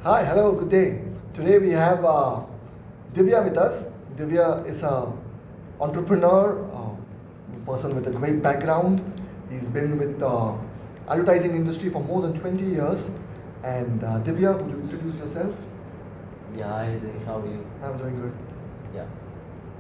Hi, hello, good day. Today we have Divya with us. Divya is a entrepreneur, person with a great background. He's been with advertising industry for more than 20 years. And Divya, would you introduce yourself? Yeah, hi Dinesh, how are you? I'm doing good. Yeah.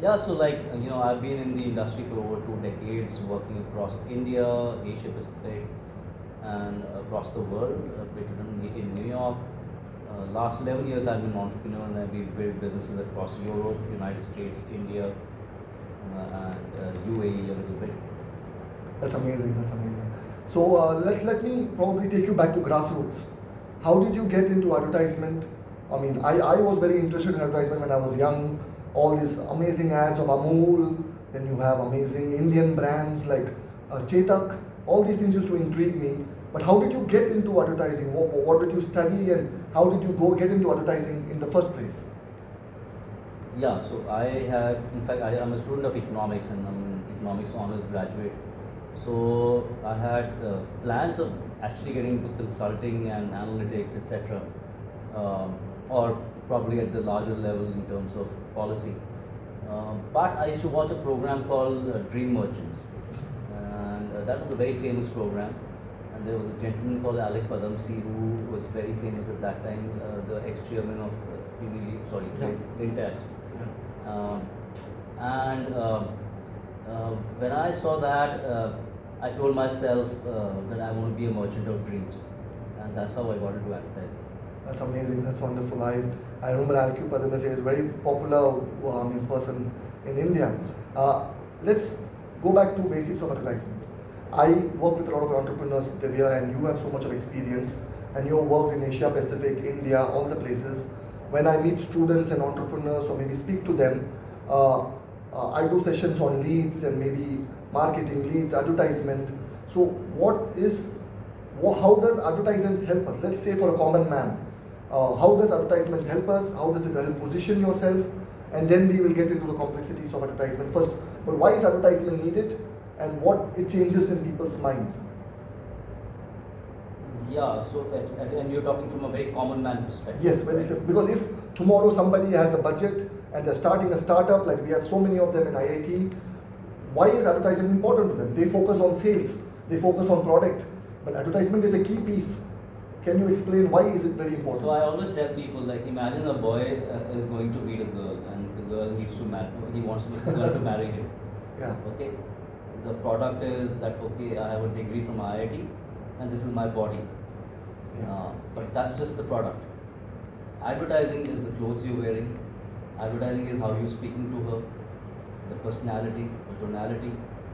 Yeah, so I've been in the industry for over 2 decades, working across India, Asia Pacific, and across the world, particularly in New York. Last 11 years I've been an entrepreneur and we've built businesses across Europe, United States, India, and UAE a little bit. That's amazing. That's amazing. So let me probably take you back to grassroots. How did you get into advertisement? I mean, I was very interested in advertisement when I was young. All these amazing ads of Amul, then you have amazing Indian brands like Chetak. All these things used to intrigue me. But how did you get into advertising? What did you study and how did you go get into advertising in the first place? Yeah, so in fact, I'm a student of economics and I'm an economics honors graduate. So I had plans of actually getting into consulting and analytics, etc., or probably at the larger level in terms of policy. But I used to watch a program called Dream Merchants, and that was a very famous program. And there was a gentleman called Alec Padamsi who was very famous at that time, the ex-chairman of Yeah. Lintas. Yeah. And when I saw that, I told myself that I want to be a merchant of dreams, and that's how I got into advertising. That's amazing. That's wonderful. I remember Alcu Padamase is a very popular person in India. Let's go back to basics of advertisement. I work with a lot of entrepreneurs, Divya, and you have so much of experience. And you have worked in Asia Pacific, India, all the places. When I meet students and entrepreneurs, or maybe speak to them, I do sessions on leads and maybe marketing leads, advertisement. So, how does advertisement help us? Let's say for a common man, how does advertisement help us? How does it help position yourself? And then we will get into the complexities of advertisement first. But why is advertisement needed, and what it changes in people's mind? Yeah, so and you're talking from a very common man perspective. Yes, very simple. Because if tomorrow somebody has a budget and they're starting a startup, like we have so many of them in IIT, why is advertising important to them? They focus on sales, they focus on product, but advertisement is a key piece. Can you explain why is it very important? So I always tell people, like, imagine a boy is going to meet a girl, and the girl needs to marry. He wants the girl to marry him. Yeah. Okay. The product is that okay, I have a degree from IIT, and this is my body. But that's just the product. Advertising is the clothes you're wearing. Advertising is how you're speaking to her, the personality, the tonality.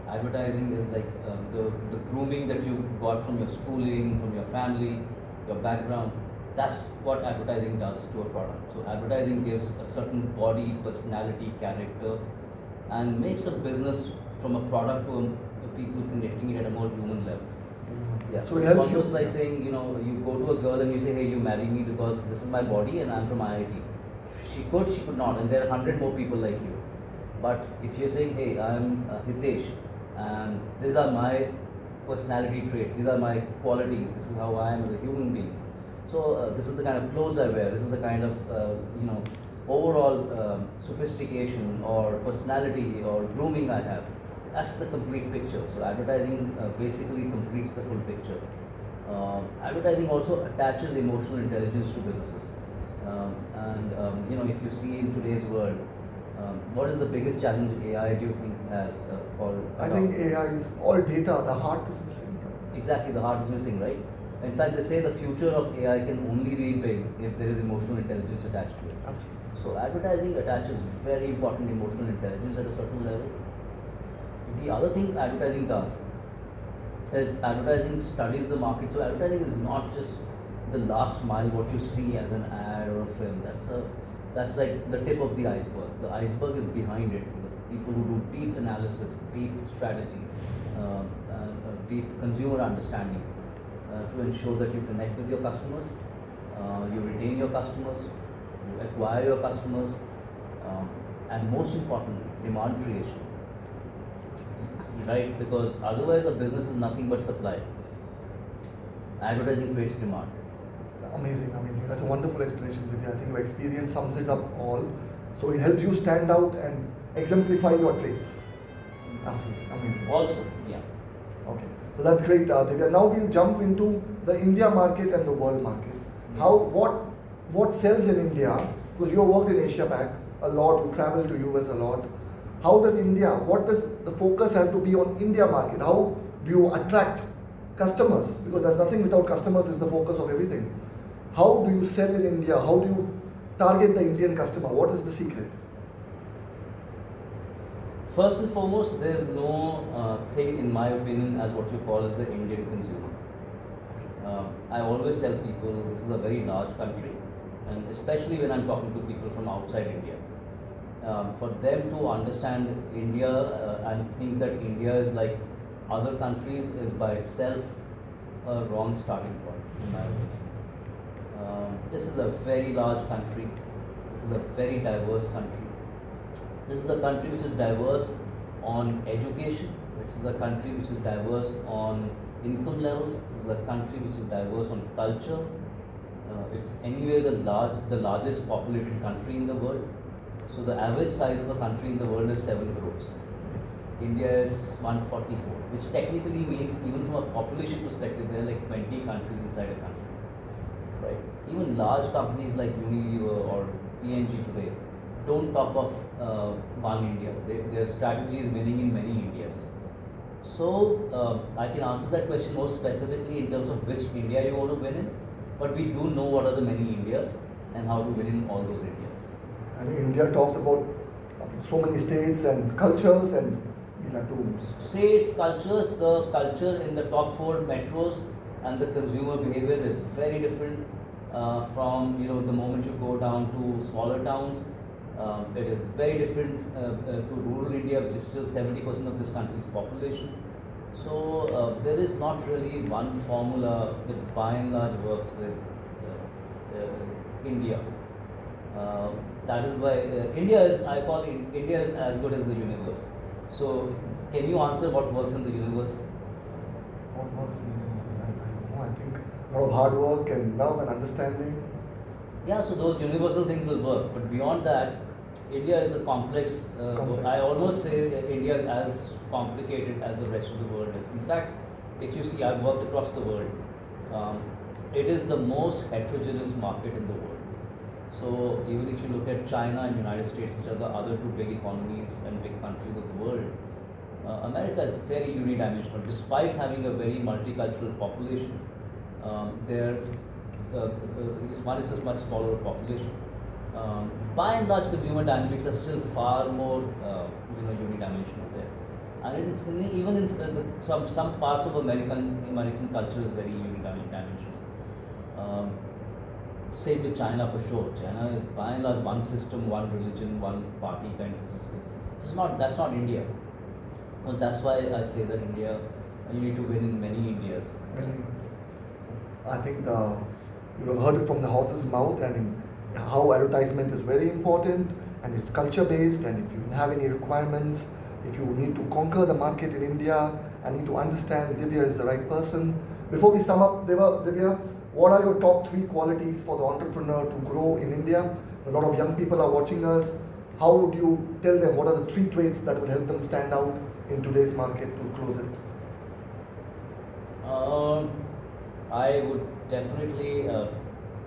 Advertising is like the grooming that you got from your schooling, from your family, your background. That's what advertising does to a product. So advertising gives a certain body, personality, character, and makes a business from a product to a people connecting it at a more human level. Yeah. So it it's helps you. almost like saying, you go to a girl and you say, hey, you marry me because this is my body and I'm from IIT. She could not, and there are 100 more people like you. But if you're saying, hey, I'm Hitesh, and these are my personality traits, these are my qualities, this is how I am as a human being. So this is the kind of clothes I wear, this is the kind of overall sophistication or personality or grooming I have. That's the complete picture. So advertising basically completes the full picture. Advertising also attaches emotional intelligence to businesses. And if you see in today's world, what is the biggest challenge AI do you think has for? I think AI is all data, the heart is missing. Exactly, the heart is missing, right? In fact, they say the future of AI can only be big if there is emotional intelligence attached to it. Absolutely. So advertising attaches very important emotional intelligence at a certain level. The other thing advertising does is advertising studies the market. So advertising is not just the last mile, what you see as an ad or a film. That's like the tip of the iceberg. The iceberg is behind it. The people who do deep analysis, deep strategy, deep consumer understanding to ensure that you connect with your customers, you retain your customers, you acquire your customers, and most importantly, demand creation. Right? Because otherwise, a business is nothing but supply. Advertising creates demand. Amazing, amazing. That's a wonderful explanation, Divya. I think your experience sums it up all. So it helps you stand out and exemplify your traits. Absolutely, amazing. Also, yeah. Okay, so that's great, Divya. Now we'll jump into the India market and the world market. How, what sells in India? Because you worked in Asia Pac a lot, you travel to US a lot. How does India? What does the focus have to be on India market? How do you attract customers? Because there's nothing without customers is the focus of everything. How do you sell in India? How do you target the Indian customer? What is the secret? First and foremost, there's no thing, in my opinion, as what you call as the Indian consumer. I always tell people this is a very large country, and especially when I'm talking to people from outside India, for them to understand India and think that India is like other countries is by itself a wrong starting point, in my opinion. This is a very large country. This is a very diverse country. This is a country which is diverse on education. This is a country which is diverse on income levels. This is a country which is diverse on culture. It's anyway the largest populated country in the world. So the average size of a country in the world is 7 crores. India is 144, which technically means even from a population perspective, there are like 20 countries inside a country. Right? Even large companies like Unilever or P&G today don't talk of one India. Their strategy is winning in many Indias. So I can answer that question more specifically in terms of which India you want to win in, but we do know what are the many Indias and how to win in all those Indias. I think India talks about so many states and cultures, and we'll have to. States, cultures, the culture in the top 4 metros and the consumer behavior is very different from the moment you go down to smaller towns. It is very different to rural India, which is still 70% of this country's population. So there is not really one formula that by and large works with India. That is why India is as good as the universe. So can you answer what works in the universe? What works in the universe? I don't know. I think a lot of hard work and love and understanding. Yeah, so those universal things will work, but beyond that, India is a complex. I almost say India is as complicated as the rest of the world is. In fact, if you see, I've worked across the world. It is the most heterogeneous market in the world. So even if you look at China and United States, which are the other 2 big economies and big countries of the world, America is very unidimensional. Despite having a very multicultural population, one is a much smaller population. By and large, consumer dynamics are still far more unidimensional there, and it's even in some parts of American culture is very unidimensional. Same with China for sure. China is by and large one system, one religion, one party kind of system. That's not India. Well, that's why I say that India, you need to win in many Indias. I think you have heard it from the horse's mouth, and how advertisement is very important, and it's culture based, and if you have any requirements, if you need to conquer the market in India, I need to understand Divya is the right person. Before we sum up, Divya, what are your top 3 qualities for the entrepreneur to grow in India? A lot of young people are watching us. How would you tell them what are the 3 traits that will help them stand out in today's market to close it? I would definitely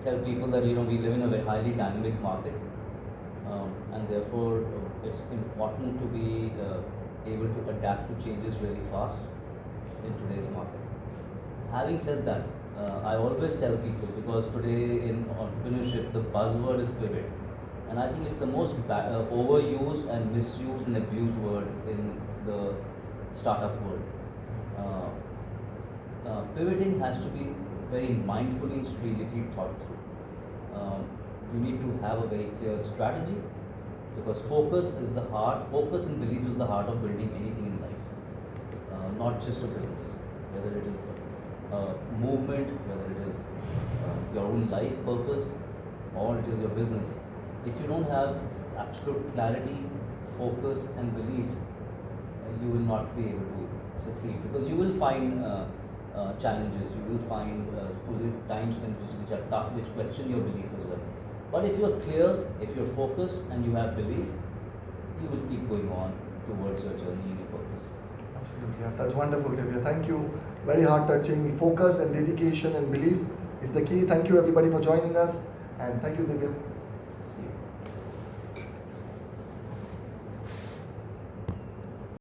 tell people that we live in a very highly dynamic market, and therefore it's important to be able to adapt to changes really fast in today's market. Having said that, I always tell people, because today in entrepreneurship the buzzword is pivot, and I think it's the most overused and misused and abused word in the startup world. Pivoting has to be very mindfully and strategically thought through. You need to have a very clear strategy, because focus and belief is the heart of building anything in life, not just a business, whether it is a movement, whether it is your own life purpose, or it is your business. If you don't have absolute clarity, focus and belief, you will not be able to succeed, because you will find challenges. You will find times which are tough, which question your belief as well. But if you're clear, if you're focused, and you have belief, you will keep going on towards your journey and your purpose. Absolutely, yeah. That's wonderful, Divya. Thank you. Very heart touching. Focus and dedication and belief is the key. Thank you, everybody, for joining us, and thank you, Divya. See you.